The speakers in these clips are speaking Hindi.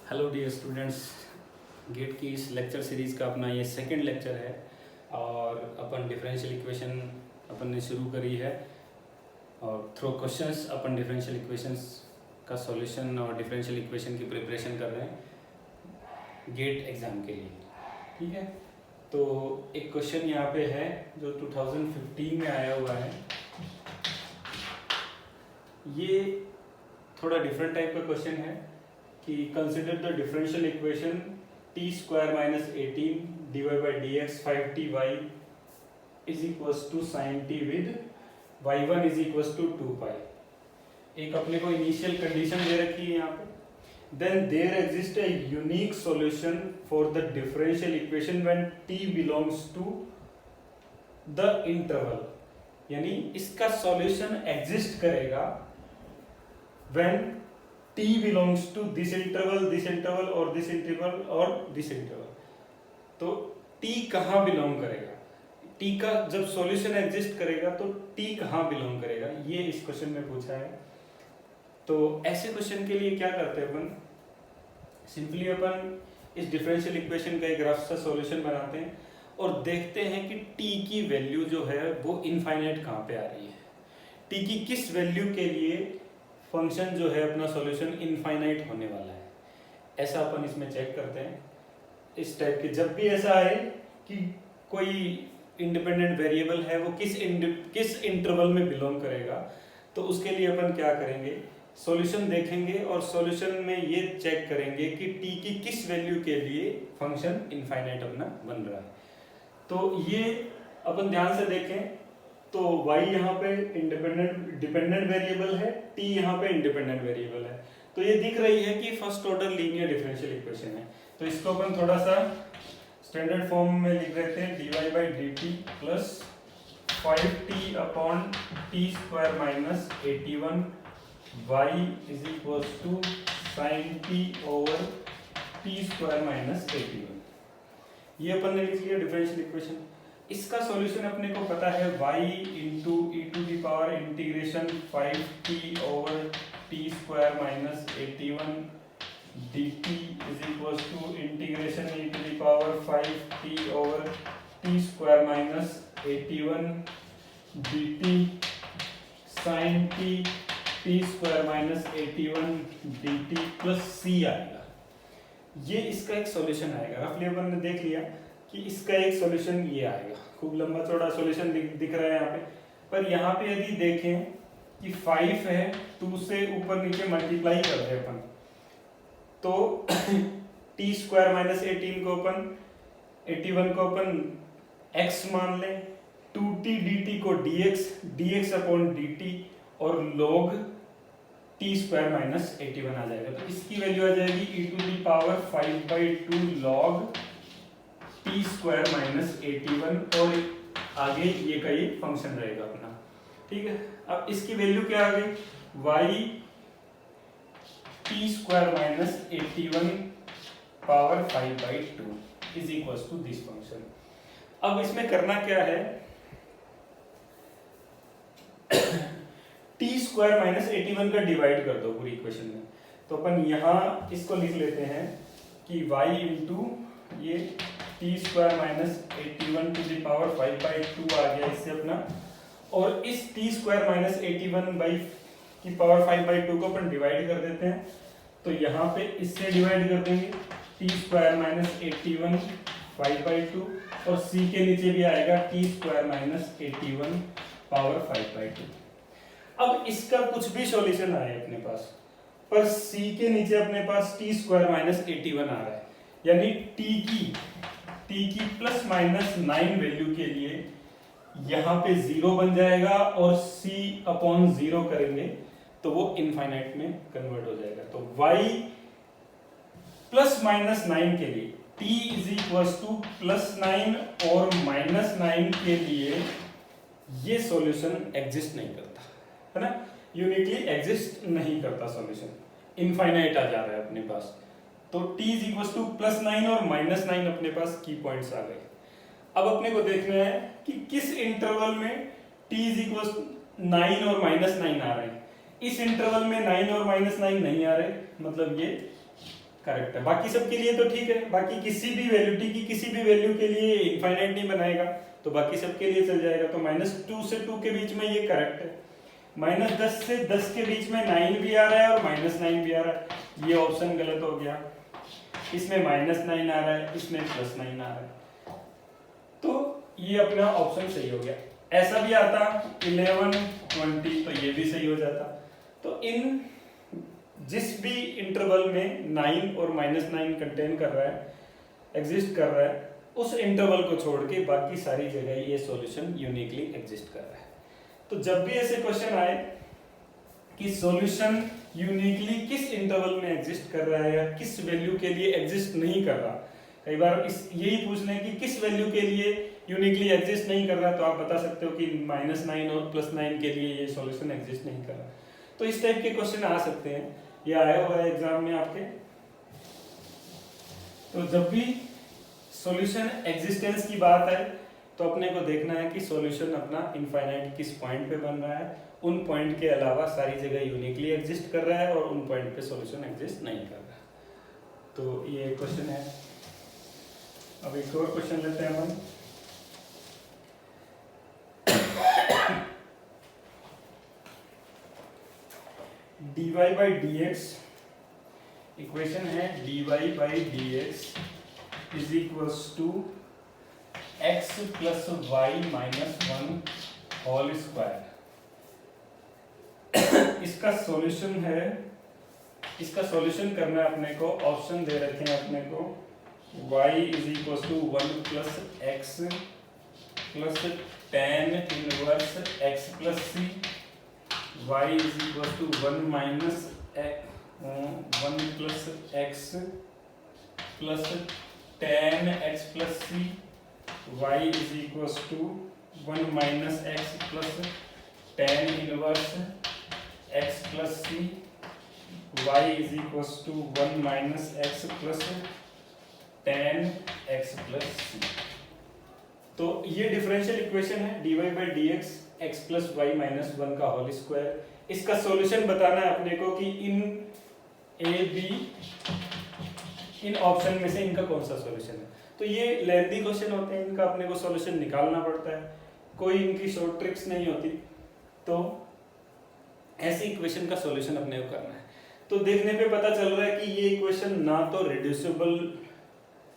हेलो डियर स्टूडेंट्स, गेट की इस लेक्चर सीरीज़ का अपना ये सेकंड लेक्चर है और अपन डिफरेंशियल इक्वेशन अपन ने शुरू करी है और थ्रू क्वेश्चंस अपन डिफरेंशियल इक्वेशंस का सॉल्यूशन और डिफरेंशियल इक्वेशन की प्रिपरेशन कर रहे हैं गेट एग्ज़ाम के लिए। ठीक है, तो एक क्वेश्चन यहाँ पे है जो 2015 में आया हुआ है। ये थोड़ा डिफरेंट टाइप का क्वेश्चन है कि consider the differential equation t square minus 18 divide by D X 5ty is equals to sine t with y1 is equals to 2 pi. एक अपने को इनिशियल कंडीशन दे रखी है यहाँ पे। Then there exist a unique solution for the differential equation when t belongs to the interval, यानी इसका सॉल्यूशन एग्जिस्ट करेगा when t belongs to this interval और this interval और this interval। तो t कहाँ बिलोंग करेगा, t का जब सॉल्यूशन एग्जिस्ट करेगा तो t कहाँ बिलोंग करेगा, ये इस क्वेश्चन में पूछा है। तो ऐसे क्वेश्चन के लिए क्या करते हैं अपन, सिंपली अपन इस डिफरेंशियल इक्वेशन का एक रफ सा सॉल्यूशन बनाते हैं और देखते हैं कि t की वैल्यू जो है वो इनफाइनाइट कहाँ पे आ रही है, t की किस वैल्यू के लिए फंक्शन जो है अपना सॉल्यूशन इनफाइनाइट होने वाला है। ऐसा अपन इसमें चेक करते हैं। इस टाइप के जब भी ऐसा आए कि कोई इंडिपेंडेंट वेरिएबल है वो किस इंटरवल में बिलोंग करेगा, तो उसके लिए अपन क्या करेंगे, सॉल्यूशन देखेंगे और सॉल्यूशन में ये चेक करेंगे कि t की किस वैल्यू के लिए फंक्शन इनफाइनाइट अपना बन रहा है। तो ये अपन ध्यान से देखें तो y यहाँ पे डिपेंडेंट वेरिएबल है, t यहाँ पे इंडिपेंडेंट वेरिएबल है। तो ये दिख रही है कि first order linear differential equation है। तो इसको अपन थोड़ा सा स्टैंडर्ड फॉर्म में लिख देते हैं, dy by D T plus 5t upon T square minus 81 y is equals to sine t over T square minus 81। ये अपन ने लिख लिया डिफरेंशियल इक्वेशन। इसका सॉल्यूशन अपने को पता है y into e to the power integration 5t over T square minus 81 dt is equals to integration e to the power 5t over T square minus 81 dt sine t square minus 81 dt plus c आएगा। ये इसका एक सॉल्यूशन आएगा। रफली अपन ने देख लिया कि इसका एक सॉल्यूशन ये आएगा। खूब लंबा चौड़ा सॉल्यूशन दिख रहा है यहाँ पे, पर यहाँ पे यदि देखें कि 5 है 2 से ऊपर नीचे मल्टीप्लाई कर रहे अपन, तो टी स्क्वायर माइनस 18 को अपन 81 को अपन x मान लें, 2t dt को dx अपॉन dt और log टी स्क्वायर माइनस 81 आ जाएगा। तो इसकी वैल्यू आ जाएगी e to the power 5/2 log T square minus 81 और आगे ये का ये फंक्शन रहेगा अपना। ठीक है, अब इसकी वैल्यू क्या आ गई, y T square minus 81 power 5/2 is equals to this function. अब इसमें करना क्या है, टी स्क्वायर माइनस 81 का डिवाइड कर दो पूरी इक्वेशन में। तो अपन यहाँ इसको लिख लेते हैं कि y इंटू ये T square minus 81 to the power 5/2 आ गया इससे अपना, और इस टी स्क्वायर माइनस 81 बाई की पावर 5/2 को अपन डिवाइड कर देते हैं। तो यहाँ पे इससे डिवाइड कर देंगे, टी स्क्वायर माइनस 81 5/2 और c के नीचे भी आएगा टी स्क्वायर माइनस 81 पावर 5/2। अब इसका कुछ भी सॉल्यूशन आए अपने पास, पर c के नीचे अपने पास टी स्क्वायर माइनस 81 आ रहा है, यानी t की प्लस माइनस 9 वैल्यू के लिए यहाँ पे 0 बन जाएगा और c अपॉन 0 करेंगे तो वो इनफाइनाइट में कन्वर्ट हो जाएगा। तो y प्लस माइनस 9 के लिए t is equals two plus 9 और माइनस 9 के लिए ये सॉल्यूशन एग्जिस्ट नहीं करता है ना, यूनिटली एग्जिस्ट नहीं करता सॉल्यूशन, इनफाइनाइट आ जा रहा है अपने पास। तो t is equals two plus 9 और माइनस 9 अपने पास की पॉइंट्स आ गए। अब अपने को देखना है कि किस इंटरवल में t इज इक्वल्स 9 और माइनस 9 आ रहे हैं। इस इंटरवल में 9 और माइनस 9 नहीं आ रहे, मतलब ये करेक्ट है। बाकी सबके लिए तो ठीक है, बाकी किसी भी वैल्यू टी की किसी भी वैल्यू के लिए इनफाइनाइट नहीं बनाएगा, तो बाकी सबके लिए चल जाएगा। तो -2 से 2 के बीच में ये करेक्ट है। -10 से 10 के बीच में 9 भी आ रहा है और -9 भी आ रहा है, ये ऑप्शन गलत हो गया। इसमें -9 आ रहा है, इसमें +9 आ रहा है, तो ये अपना ऑप्शन सही हो गया। ऐसा भी आता 11 20, तो ये भी सही हो जाता। तो इन जिस भी इंटरवल में 9 और -9 कंटेन कर रहा है, एग्जिस्ट कर रहा है, उस इंटरवल को छोड़ के बाकी सारी जगह ये सॉल्यूशन यूनिकली एग्जिस्ट कर रहा है। तो जब भी ऐसे क्वेश्चन आए कि सॉल्यूशन यूनिकली किस इंटरवल में एग्जिस्ट कर रहा है या किस वैल्यू के लिए एग्जिस्ट नहीं कर रहा, कई बार यही पूछ लें कि किस वैल्यू के लिए यूनिकली एग्जिस्ट नहीं कर रहा, तो आप बता सकते हो कि -9 और +9 के लिए ये सॉल्यूशन एग्जिस्ट नहीं कर रहा। तो इस टाइप के क्वेश्चन आ सकते हैं, ये आया हुआ है एग्जाम में आपके। तो जब भी सॉल्यूशन एग्जिस्टेंस की बात है तो अपने को देखना है कि सॉल्यूशन अपना इनफाइनाइट किस पॉइंट पे बन रहा है, उन पॉइंट के अलावा सारी जगह यूनिकली एग्जिस्ट कर रहा है और उन पॉइंट पे सॉल्यूशन एग्जिस्ट नहीं कर रहा। तो ये क्वेश्चन है। अब एक और क्वेश्चन लेते हैं हम। dy by dx इक्वेशन है, dy by dx is equals to x plus Y minus 1 whole square. इसका सॉल्यूशन है, इसका सॉल्यूशन करना है अपने को, ऑप्शन दे रखे हैं अपने को y is equals to 1 plus x plus tan inverse x plus c, y is equal to 1 minus 1 plus x plus tan x plus c, y is equal to 1 minus x plus tan inverse x plus c, y is equal to 1 minus x plus tan x plus c. तो ये डिफरेंशियल इक्वेशन है dy by dx x plus Y minus 1 का होल स्क्वायर। इसका सॉल्यूशन बताना है अपने को कि इन ए बी इन ऑप्शन में से इनका कौन सा सॉल्यूशन है। तो ये लेंथी क्वेश्चन होते हैं, इनका अपने को सॉल्यूशन निकालना पड़ता है, कोई इनकी शॉर्ट ट्रिक्स नहीं होती। तो ऐसी इक्वेशन का सॉल्यूशन अपने को करना है। तो देखने पे पता चल रहा है कि ये इक्वेशन ना तो रिड्यूसिबल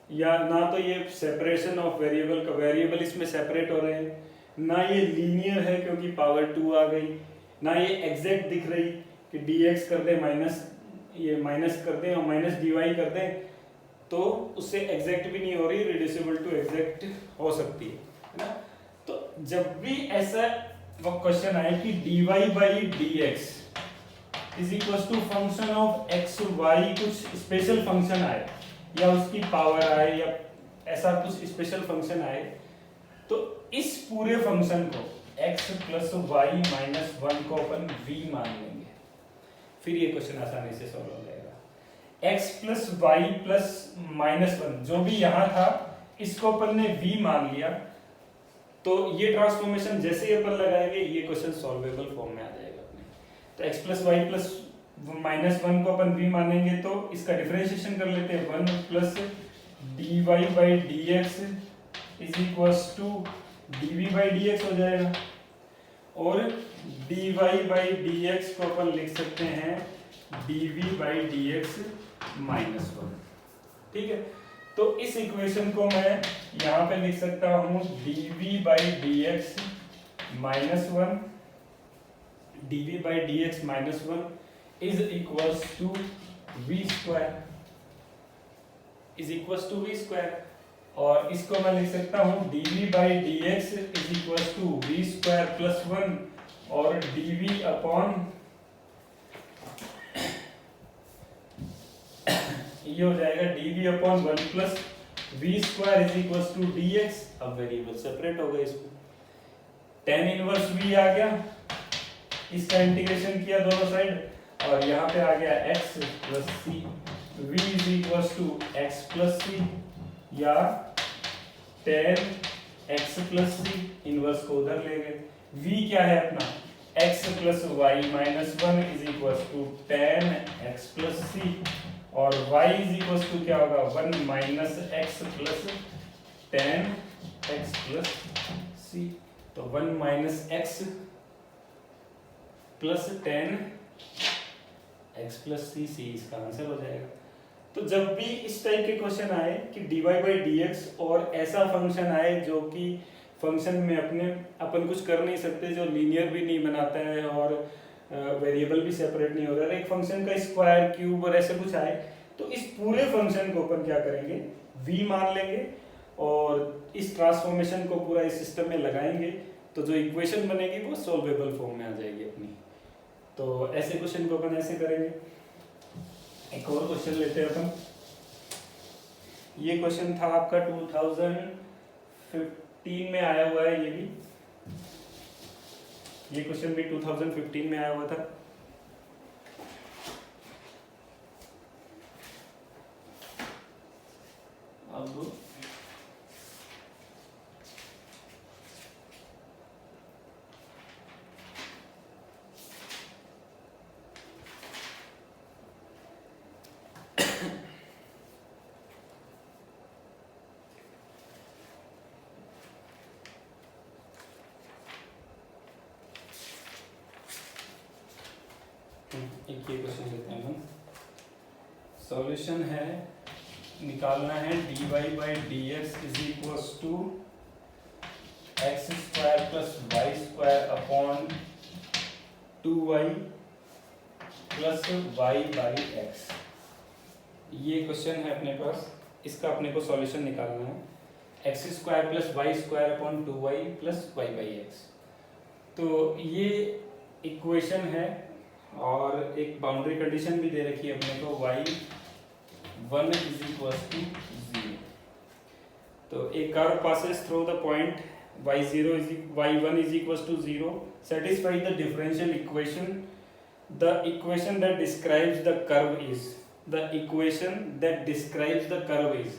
या ना तो ये सेपरेशन ऑफ वेरिएबल का वेरिएबल इसमें सेपरेट हो रहे हैं, ना ये लीनियर है क्योंकि पावर 2 आ गई, ना ये एग्जैक्ट दिख रही कि dx कर दे माइनस ये माइनस कर दें और माइनस dy कर दें, तो उससे एग्जैक्ट भी नहीं हो रही, रिड्यूसिबल टू एग्जैक्ट हो सकती है ना। तो जब भी ऐसा क्वेश्चन आए कि dy by dx is equal to function of x y, कुछ स्पेशल फंक्शन आए या उसकी पावर आए या ऐसा कुछ स्पेशल फंक्शन आए, तो इस पूरे फंक्शन को x प्लस वाई माइनस 1 को अपन v मान लेंगे, फिर ये क्वेश्चन आसानी से सॉल्व हो जाएगा। x plus Y plus minus 1 जो भी यहाँ था, इसको अपन ने v मान लिया, तो ये ट्रांसफॉर्मेशन जैसे ही अपन लगाएंगे ये क्वेश्चन सॉल्वेबल फॉर्म में आ जाएगा अपने। तो x plus Y plus minus 1 को अपन v मानेंगे, तो इसका डिफरेंशिएशन कर लेते हैं, 1 plus dy by dx is equals to dv by dx हो जाएगा, और dy बाई dx को अपन लिख सकते हैं dv बाई dx माइनस 1। ठीक है, तो इस इक्वेशन को मैं यहाँ पे लिख सकता हूँ dv by dx minus 1, dv by dx minus 1 is equals to v square, is equals to v square, और इसको मैं लिख सकता हूँ dv by dx is equals to v square plus 1 और dv अपॉन ये हो जाएगा dv upon 1 plus v square is equals to dx। अब वेरिएबल सेपरेट हो गए, इसमें tan इनवर्स v आ गया, इसका इंटीग्रेशन किया दोनों साइड, और यहाँ पे आ गया x plus c, v is equal to x plus c या tan x plus c, inverse को उधर ले गए। v क्या है अपना x plus Y minus 1 is equal to tan x plus c, और y इज इक्वल टू क्या होगा 1 minus x plus 10 x plus c. तो 1 minus x plus 10 x plus c, c इसका आंसर हो जाएगा। तो जब भी इस टाइप के क्वेश्चन आए कि dy बाई डी एक्स और ऐसा फंक्शन आए जो कि फंक्शन में अपन कुछ कर नहीं सकते, जो लीनियर भी नहीं बनाता है और वेरिएबल भी सेपरेट नहीं हो रहा है, एक फंक्शन का स्क्वायर क्यूब और ऐसे कुछ आए, तो इस पूरे फंक्शन को अपन क्या करेंगे v मान लेंगे और इस ट्रांसफॉर्मेशन को पूरा इस सिस्टम में लगाएंगे, तो जो इक्वेशन बनेगी वो सॉल्वेबल फॉर्म में आ जाएगी अपनी। तो ऐसे क्वेश्चन को अपन ऐसे करेंगे। एक और क्वेश्चन लेते हैं अपन। ये क्वेश्चन था आपका 2015 में आया हुआ है, ये क्वेश्चन भी 2015 में आया हुआ था। अब एक ये क्वेश्चन लेते हैं हम। सॉल्यूशन है, निकालना है dy by D X is equal to X square plus Y square upon 2y plus Y by X. ये क्वेश्चन है अपने पास, इसका अपने को सॉल्यूशन निकालना है X square plus Y square upon 2y plus Y by X. तो ये इक्वेशन है और एक बाउंड्री कंडीशन भी दे रखी है अपने को y1 इज इक्वल टू 0। तो एक curve passes through the point y1 is equals to 0, satisfy the differential equation, the equation that describes the curve is, the equation that describes the curve is।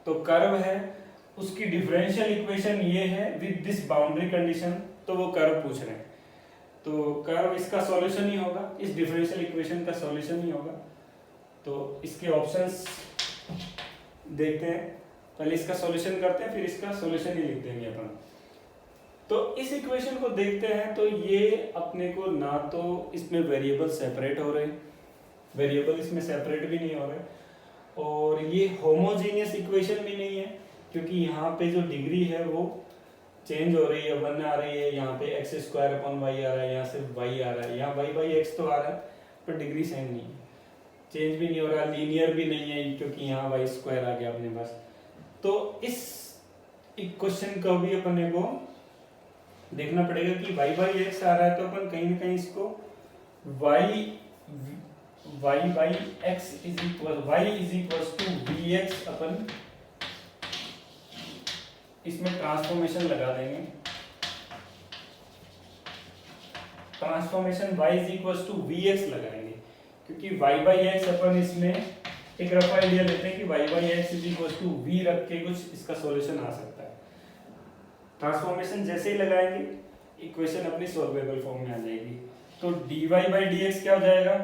तो कर्व है, उसकी डिफरेंशियल इक्वेशन ये है विद दिस बाउंड्री कंडीशन, तो वो कर्व पूछ रहे हैं। तो कर्व इसका सॉल्यूशन ही होगा, इस डिफरेंशियल इक्वेशन का सॉल्यूशन ही होगा। तो इसके ऑप्शंस देखते हैं, पहले इसका सॉल्यूशन करते हैं फिर इसका सॉल्यूशन ही लिख देंगे अपन। तो इस इक्वेशन को देखते हैं, तो ये अपने को ना तो इसमें वेरिएबल सेपरेट हो रहे, वेरिएबल इसमें सेपरेट भी नहीं हो रहे, और ये होमोजीनियस इक्वेशन भी नहीं है, क्योंकि यहाँ पे जो डिग्री है वो चेंज हो रही है, 1 आ रही है, यहाँ पे एक्स स्क्वायर अपॉन वाई आ रहा है, यहाँ सिर्फ वाई आ रहा है, यहाँ वाई बाई एक्स तो आ रहा है पर डिग्री सेम नहीं है, चेंज भी नहीं हो रहा, लीनियर भी नहीं है क्योंकि यहाँ वाई स्क्वायर आ गया अपने पास। तो इस इक्वेशन को भी अपने को देखना पड़ेगा कि वाई बाई एक्स आ रहा है, तो अपन कहीं ना कहीं इसको y by x is equal to v x अपन इसमें ट्रांसफॉर्मेशन लगा देंगे। Transformation y is equal to v x लगाएंगे, क्योंकि y बाई एक्स अपन इसमें एक रफ आइडिया लेते हैं कि y by x is equal to V रख के कुछ इसका सॉल्यूशन आ सकता है। ट्रांसफॉर्मेशन जैसे ही लगाएंगे इक्वेशन अपनी सॉल्वेबल फॉर्म में आ जाएगी। तो dy बाई डी एक्स क्या हो जाएगा,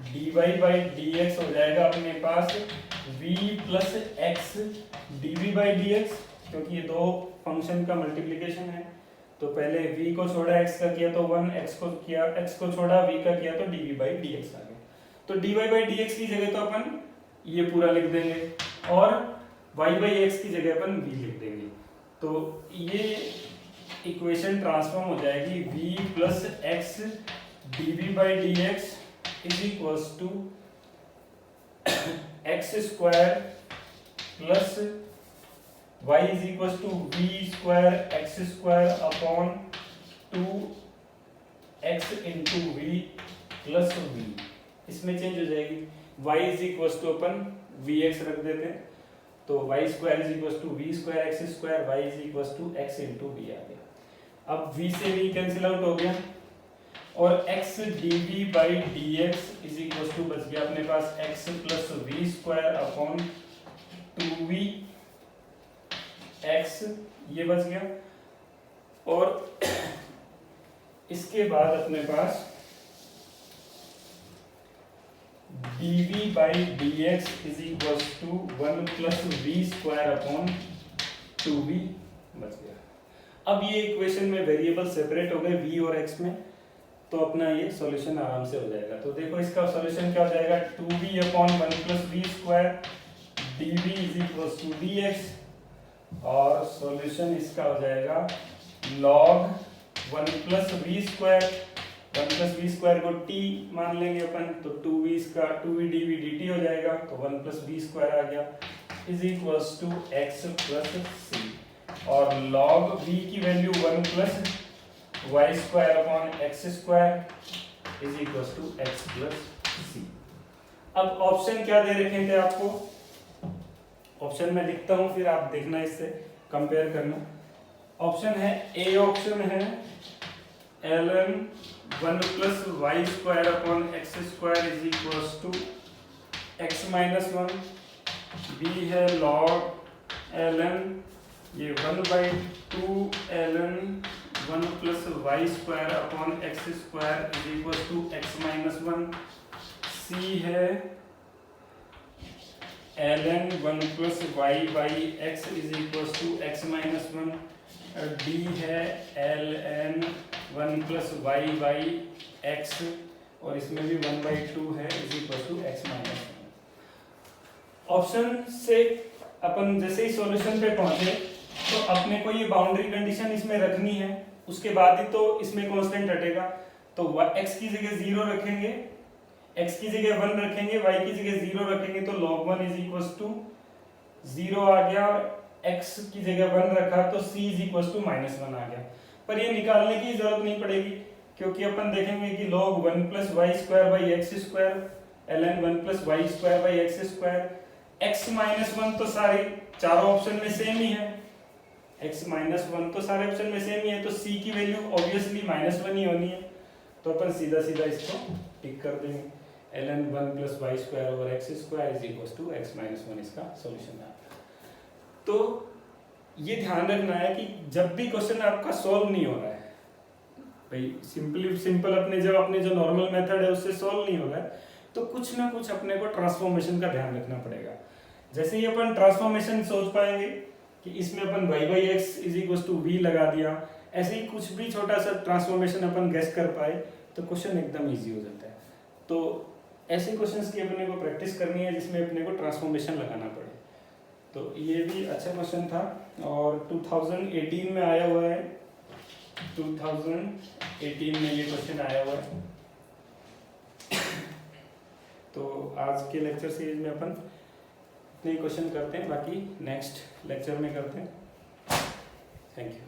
dy बाई डी एक्स हो जाएगा अपने पास v plus X dv by D x, क्योंकि ये दो फंक्शन का मल्टीप्लिकेशन है। तो पहले v को छोड़ा x का किया तो 1, x को छोड़ा v का किया तो dv बाई dx आ गया। तो dy बाई dx की जगह तो अपन ये पूरा लिख देंगे और y बाई x की जगह अपन v लिख देंगे। तो ये इक्वेशन ट्रांसफॉर्म हो जाएगी v plus X dv by dx is equals to X square plus y is equals to v square x square upon 2x into v plus v। इसमें चेंज हो जाएगी, y is equals to upon vx रख देते हैं, तो y square is equals to v square x square, y is equals to x into v आ गया। अब v से v कैंसिल आउट हो गया और x dv by dx is equals to बच गया अपने पास x plus v square upon 2v x, ये बच गया। और इसके बाद अपने पास dv by dx is equal to 1 plus V square upon 2v। बच गया। अब ये इक्वेशन में वेरिएबल सेपरेट हो गए v और x में, तो अपना ये सॉल्यूशन आराम से हो जाएगा। तो देखो इसका सॉल्यूशन क्या हो जाएगा, 2v upon 1 plus V square dv is equal to dx, और सॉल्यूशन इसका हो जाएगा log 1 plus V square, 1 plus V square को t मान लेंगे अपन, तो 2v इसका 2v dv dt हो जाएगा, तो 1 प्लस वी स्क्वायर आ गया is equal to x plus c, और log v की value 1 plus Y square upon x square is equal to x plus c. अब ऑप्शन क्या दे रखे थे आपको, ऑप्शन में लिखता हूं, फिर आप देखना, इससे कंपेयर करना। ऑप्शन है, ए ऑप्शन है ln 1 plus Y square upon x square is equal to X minus 1, B है log ln ये 1/2 ln 1 plus Y square upon x square is equal to X minus 1, C है ln 1 plus Y by x is equal to X minus 1, और डी है ln 1 plus Y by X, और इसमें भी 1/2 है is equal to X minus 1। Option से अपन जैसे ही सॉल्यूशन पे पहुंचे तो अपने को ये बाउंड्री कंडीशन इसमें रखनी है, उसके बाद ही तो इसमें कांस्टेंट हटेगा। तो x की जगह 0 रखेंगे, x की जगह 1 रखेंगे, y की जगह 0 रखेंगे, तो log 1 इज इक्वल टू 0 आ गया, और x की जगह 1 रखा तो c इज इक्वल टू -1 आ गया। पर ये निकालने की जरूरत नहीं पड़ेगी, क्योंकि अपन देखेंगे कि log 1 plus Y square by X square ln 1 plus Y square by X square, x minus 1 तो सारे चारों ऑप्शन में सेम ही है, x माइनस 1 तो सारे ऑप्शन में सेम ही है, तो c की वैल्यू ऑब्वियसली -1 ही होनी है, तो अपन सीधा सीधा इसको टिक कर देंगे, ln 1 plus Y square over X square is equal to X minus 1 इसका सॉल्यूशन है। तो ये ध्यान रखना है कि जब भी क्वेश्चन आपका सॉल्व नहीं हो रहा है, भाई सिंपल अपने जो नॉर्मल मेथड है उससे सॉल्व नहीं हो रहा है, तो कुछ ना कुछ अपने को ट्रांसफॉर्मेशन का ध्यान रखना पड़ेगा। जैसे ही अपन ट्रांसफॉर्मेशन सोच पाएंगे कि इसमें अपन y by x is equal to V लगा दिया, ऐसे ही कुछ भी छोटा सा ट्रांसफॉर्मेशन अपन गेस कर पाए तो क्वेश्चन एकदम इजी हो जाता है। तो ऐसे क्वेश्चंस की अपने को प्रैक्टिस करनी है जिसमें अपने को ट्रांसफॉर्मेशन लगाना पड़े। तो ये भी अच्छा क्वेश्चन था, और 2018 में आया हुआ है, 2018 में ये क्वेश्चन आया हुआ है। तो आज के लेक्चर सीरीज में अपन इतने क्वेश्चन करते हैं, बाकी नेक्स्ट लेक्चर में करते हैं। Thank you.